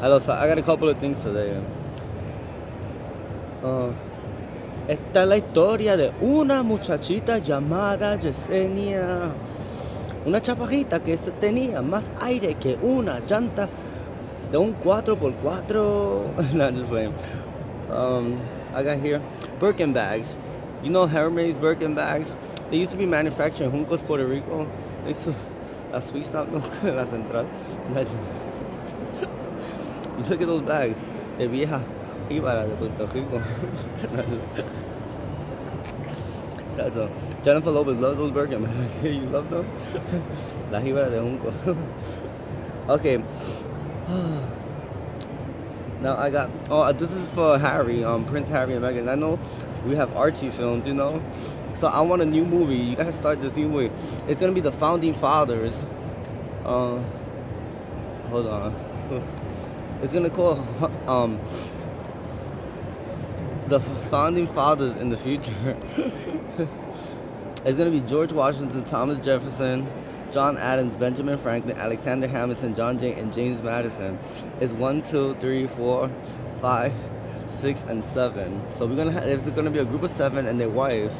Hello, so I got a couple of things today. Esta es la historia de una muchachita llamada Yesenia. Una chaparrita que tenía más aire que una llanta de un 4x4. Not just playing. I got here Birkin bags. You know Hermes Birkin bags? They used to be manufactured in Juncos, Puerto Rico. Next to La Suiza, La Central. You look at those bags. De vieja jíbara de Puerto Rico. Jennifer Lopez loves those Birkin bags. You love them? La jíbara de Junco. Okay. Now I got, this is for Harry, Prince Harry and Meghan. I know we have Archie films, you know, so I want a new movie. You gotta start this new movie. It's gonna be the Founding Fathers. Hold on. It's gonna call the Founding Fathers in the future. It's gonna be George Washington, Thomas Jefferson, John Adams, Benjamin Franklin, Alexander Hamilton, John Jay, and James Madison. It's 1, 2, 3, 4, 5, 6, and 7. So we're gonna there's gonna be a group of 7 and their wives.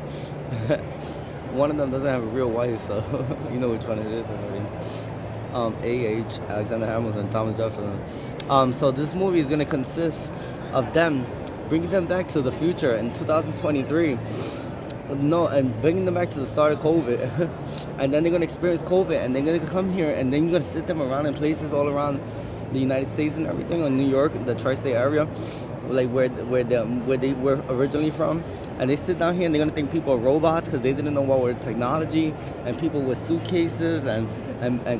One of them doesn't have a real wife, so you know which one it is already. Alexander Hamilton, Thomas Jefferson. So this movie is gonna consist of them bringing them back to the future in 2023. No, and bringing them back to the start of COVID. And then they're going to experience COVID, and they're going to come here, and then you're going to sit them around in places all around the United States and everything, or New York, the tri-state area, like where they were originally from. And they sit down here, and they're going to think people are robots because they didn't know what were technology, and people with suitcases and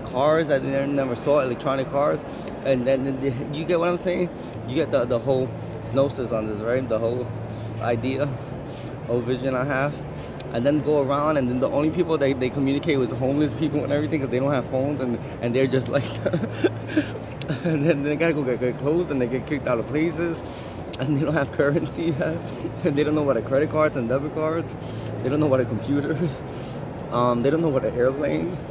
cars that they never saw, electronic cars. And then you get what I'm saying? You get the whole synopsis on this, right? The whole idea. Vision I have, and then go around, and then the only people they communicate with homeless people and everything because they don't have phones, and they're just like and then they gotta go get clothes, and they get kicked out of places, and they don't have currency yet. And they don't know what are credit cards and debit cards. They don't know what are computers. They don't know what are airplanes.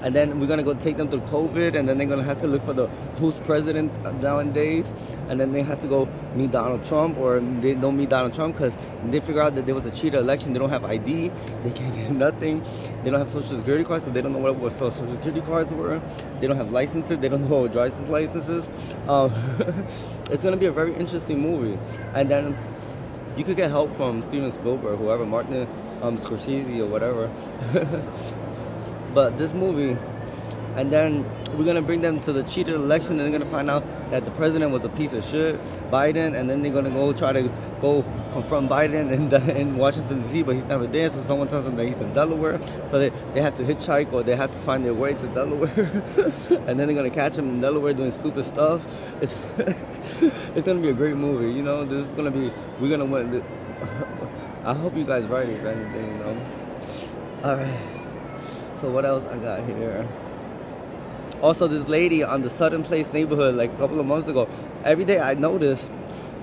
And then we're gonna go take them through COVID, and then they're gonna have to look for the who's president nowadays, and then they have to go meet Donald Trump, or they don't meet Donald Trump because they figure out that there was a cheated election. They don't have ID, they can't get nothing. They don't have social security cards, so they don't know what social security cards were. They don't have licenses. They don't know what driver's licenses. It's gonna be a very interesting movie, and then you could get help from Steven Spielberg, whoever, Martin Scorsese or whatever. But this movie, and then we're gonna bring them to the cheated election, and they're gonna find out that the president was a piece of shit, Biden, and then they're gonna go try to go confront Biden in Washington D.C., but he's never there, so someone tells them that he's in Delaware, so they have to hitchhike, or they have to find their way to Delaware. And then they're gonna catch him in Delaware doing stupid stuff. It's gonna be a great movie, you know. This is gonna be, we're gonna win. I hope you guys write it or anything, you know. All right. So what else I got here? Also, this lady on the Sutton Place neighborhood, like a couple of months ago, every day I notice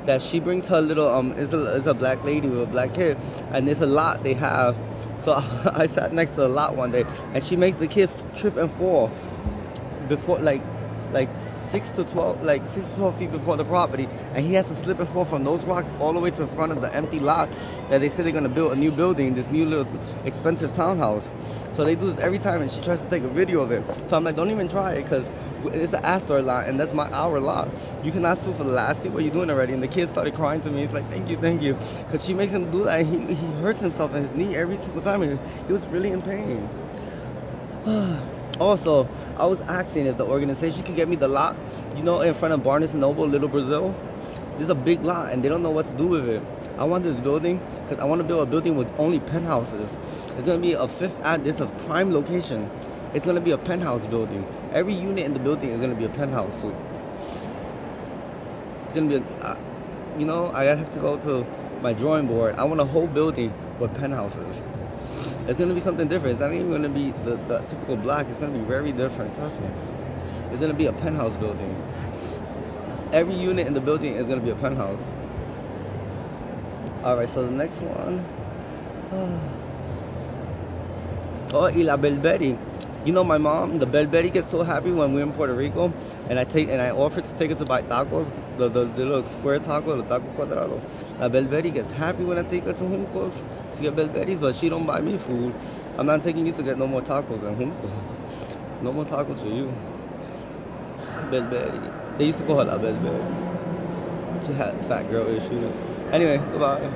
that she brings her little, it's a black lady with a black kid, and there's a lot they have. So I sat next to a lot one day, and she makes the kid trip and fall before, like 6 to 12 feet before the property, and he has to slip and fall from those rocks all the way to the front of the empty lot that they said they're gonna build a new building, this new little expensive townhouse. So they do this every time, and she tries to take a video of it. So I'm like, don't even try it, because it's an Astor lot, and that's our lot. You cannot sue for the lot. I see what you're doing already. And the kid started crying to me. He's like, thank you, because she makes him do that. And he hurts himself in his knee every single time. He was really in pain. Also, I was asking if the organization could get me the lot, you know, in front of Barnes & Noble, Little Brazil. There's a big lot, and they don't know what to do with it. I want this building because I want to build a building with only penthouses. It's going to be a this is a prime location. It's going to be a penthouse building. Every unit in the building is going to be a penthouse suite. It's going to be, you know, I have to go to my drawing board. I want a whole building with penthouses. It's going to be something different. It's not even going to be the typical black. It's going to be very different, trust me. It's going to be a penthouse building. Every unit in the building is going to be a penthouse. Alright, so the next one. Oh, y la Burberry. You know, my mom, the Burberry gets so happy when we're in Puerto Rico, and I offered to take her to buy tacos, the little square taco, the taco cuadrado. La Burberry gets happy when I take her to Juncos to get Burberry's, but she don't buy me food. I'm not taking you to get no more tacos at Juncos. No more tacos for you. Burberry. They used to call her La Burberry. She had fat girl issues. Anyway, goodbye.